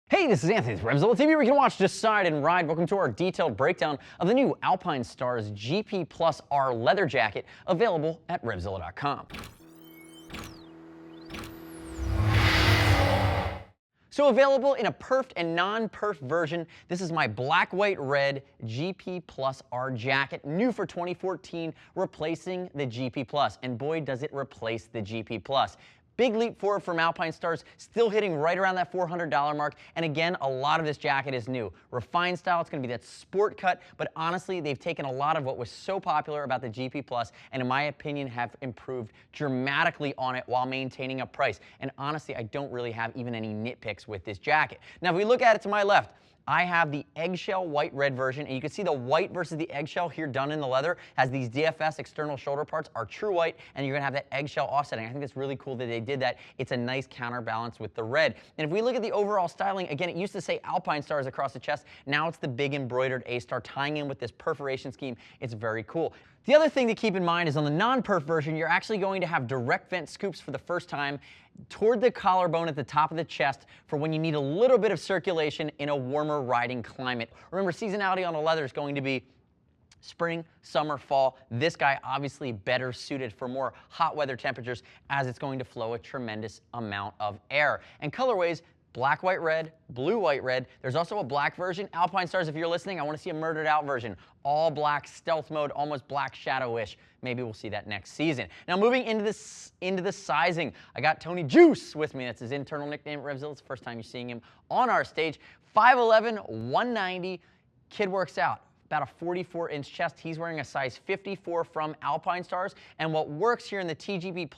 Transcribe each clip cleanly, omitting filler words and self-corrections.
Hey, this is Anthony with RevZilla TV, where you can watch, decide, and ride. Welcome to our detailed breakdown of the new Alpinestars GP Plus R leather jacket, available at RevZilla.com. So available in a perfed and non-perfed version, this is my black, white, red GP Plus R jacket, new for 2014, replacing the GP Plus. And boy, does it replace the GP Plus. Big leap forward from Alpinestars, still hitting right around that $400 mark. And again, a lot of this jacket is new. Refined style, it's going to be that sport cut, but honestly, they've taken a lot of what was so popular about the GP Plus, and in my opinion, have improved dramatically on it while maintaining a price. And honestly, I don't really have even any nitpicks with this jacket. Now, if we look at it to my left, I have the eggshell white red version, and you can see the white versus the eggshell here done in the leather has these DFS external shoulder parts are true white, and you're gonna have that eggshell offsetting. I think it's really cool that they did that. It's a nice counterbalance with the red. And if we look at the overall styling, again, it used to say Alpinestars across the chest. Now it's the big embroidered A-star tying in with this perforation scheme. It's very cool. The other thing to keep in mind is on the non-perf version, you're actually going to have direct vent scoops for the first time toward the collarbone at the top of the chest for when you need a little bit of circulation in a warmer riding climate. Remember, seasonality on the leather is going to be spring, summer, fall. This guy obviously better suited for more hot weather temperatures, as it's going to flow a tremendous amount of air. And colorways, black, white, red, blue, white, red. There's also a black version. Alpinestars, if you're listening, I want to see a murdered out version. All black, stealth mode, almost black shadow-ish. Maybe we'll see that next season. Now, moving into the sizing, I got Tony Juice with me. That's his internal nickname at RevZilla. It's the first time you're seeing him on our stage. 5'11", 190. Kid works out. About a 44-inch chest. He's wearing a size 54 from Alpinestars. And what works here in the the GP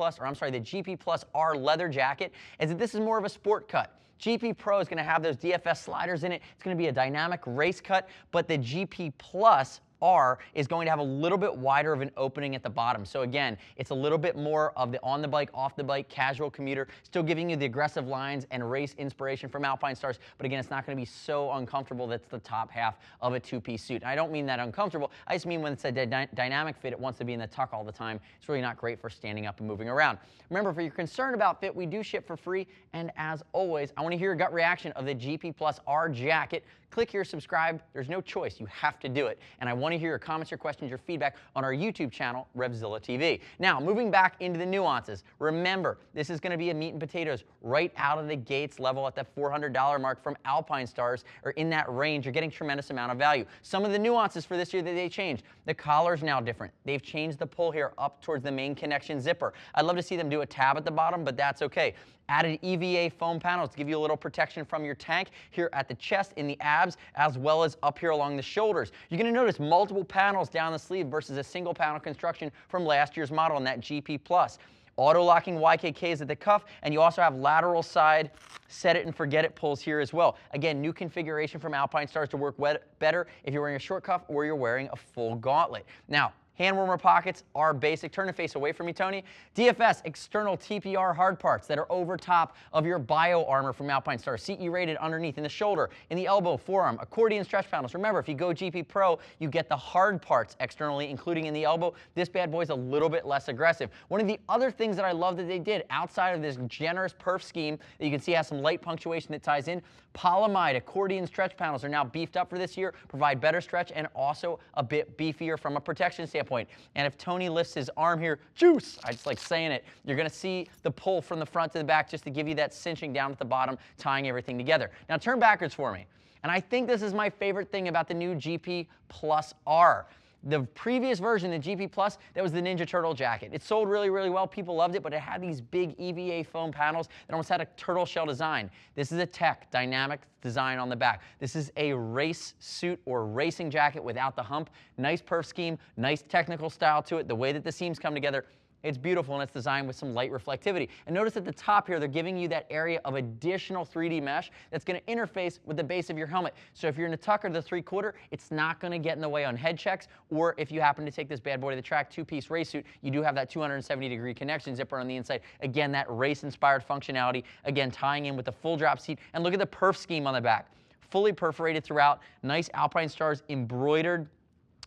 Plus R leather jacket is that this is more of a sport cut. GP Pro is going to have those DFS sliders in it. It's going to be a dynamic race cut, but the GP Plus R is going to have a little bit wider of an opening at the bottom. So again, it's a little bit more of the on the bike, off the bike, casual commuter, still giving you the aggressive lines and race inspiration from Alpinestars, but again, it's not going to be so uncomfortable that's the top half of a two-piece suit. And I don't mean that uncomfortable, I just mean when it's a dynamic fit, it wants to be in the tuck all the time. It's really not great for standing up and moving around. Remember, if you're concerned about fit, we do ship for free, and as always, I want to hear your gut reaction of the GP Plus R jacket. Click here, subscribe. There's no choice. You have to do it. And I want to hear your comments, your questions, your feedback on our YouTube channel, RevZilla TV. Now, moving back into the nuances. Remember, this is going to be a meat and potatoes right out of the gates level at the $400 mark from Alpinestars, or in that range. You're getting tremendous amount of value. Some of the nuances for this year that they changed. The collar's now different. They've changed the pull here up towards the main connection zipper. I'd love to see them do a tab at the bottom, but that's okay. Added EVA foam panels to give you a little protection from your tank here at the chest, in the abs, as well as up here along the shoulders. You're going to notice multiple panels down the sleeve versus a single panel construction from last year's model in that GP Plus. Auto-locking YKKs at the cuff, and you also have lateral side set it and forget it pulls here as well. Again, new configuration from Alpinestars to work better if you're wearing a short cuff or you're wearing a full gauntlet. Now, hand warmer pockets are basic. Turn and face away from me, Tony. DFS external TPR hard parts that are over top of your bio armor from Alpinestars. CE rated underneath in the shoulder, in the elbow, forearm, accordion stretch panels. Remember, if you go GP Pro, you get the hard parts externally, including in the elbow. This bad boy's a little bit less aggressive. One of the other things that I love that they did outside of this generous perf scheme that you can see has some light punctuation that ties in, polyamide accordion stretch panels are now beefed up for this year, provide better stretch and also a bit beefier from a protection standpoint. And if Tony lifts his arm here, juice, I just like saying it, you're going to see the pull from the front to the back just to give you that cinching down at the bottom, tying everything together. Now turn backwards for me. And I think this is my favorite thing about the new GP Plus R. The previous version, the GP Plus, that was the Ninja Turtle jacket. It sold really, really well. People loved it, but it had these big EVA foam panels that almost had a turtle shell design. This is a tech, dynamic design on the back. This is a race suit or racing jacket without the hump. Nice perf scheme, nice technical style to it. The way that the seams come together, it's beautiful, and it's designed with some light reflectivity. And notice at the top here, they're giving you that area of additional 3D mesh that's going to interface with the base of your helmet. So if you're in the tuck or the 3/4, it's not going to get in the way on head checks. Or if you happen to take this bad boy to the track, two-piece race suit, you do have that 270-degree connection zipper on the inside. Again, that race-inspired functionality. Again, tying in with the full drop seat. And look at the perf scheme on the back. Fully perforated throughout. Nice Alpinestars embroidered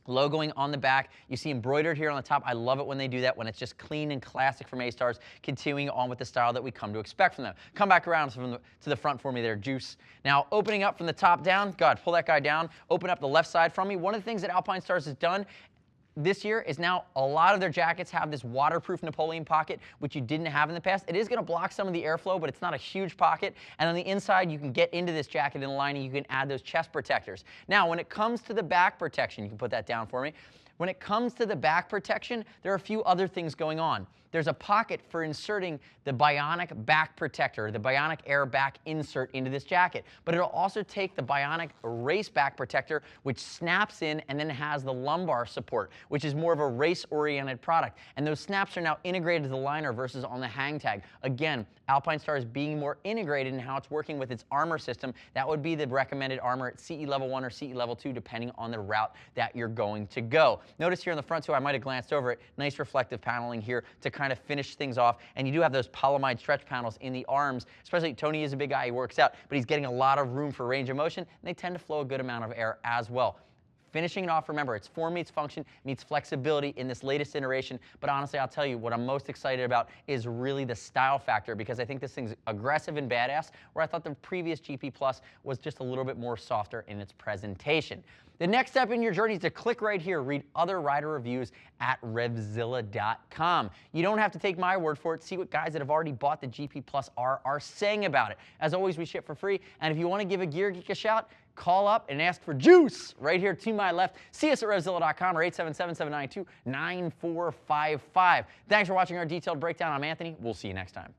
logoing on the back. You see embroidered here on the top. I love it when they do that, when it's just clean and classic from A-Stars, continuing on with the style that we come to expect from them. Come back around to the front for me there, Juice. Now, opening up from the top down, God, pull that guy down, open up the left side from me. One of the things that Alpinestars has done this year is now a lot of their jackets have this waterproof Napoleon pocket, which you didn't have in the past. It is going to block some of the airflow, but it's not a huge pocket. And on the inside, you can get into this jacket in the lining. You can add those chest protectors. Now, when it comes to the back protection, you can put that down for me. When it comes to the back protection, there are a few other things going on. There's a pocket for inserting the Bionic back protector, the Bionic Air back insert into this jacket. But it'll also take the Bionic race back protector, which snaps in and then has the lumbar support, which is more of a race-oriented product. And those snaps are now integrated to the liner versus on the hang tag. Again, Alpinestars being more integrated in how it's working with its armor system. That would be the recommended armor at CE level 1 or CE level 2, depending on the route that you're going to go. Notice here on the front, too, I might have glanced over it, nice reflective paneling here to kind of finish things off. And you do have those polyamide stretch panels in the arms, especially Tony is a big guy, he works out, but he's getting a lot of room for range of motion, and they tend to flow a good amount of air as well. Finishing it off, remember, it's form meets function, meets flexibility in this latest iteration, but honestly, I'll tell you, what I'm most excited about is really the style factor, because I think this thing's aggressive and badass, where I thought the previous GP Plus was just a little bit more softer in its presentation. The next step in your journey is to click right here, read other rider reviews at RevZilla.com. You don't have to take my word for it. See what guys that have already bought the GP Plus are saying about it. As always, we ship for free, and if you want to give a Gear Geek a shout, call up and ask for Juice right here to my left. See us at RevZilla.com or 877-792-9455. Thanks for watching our detailed breakdown. I'm Anthony. We'll see you next time.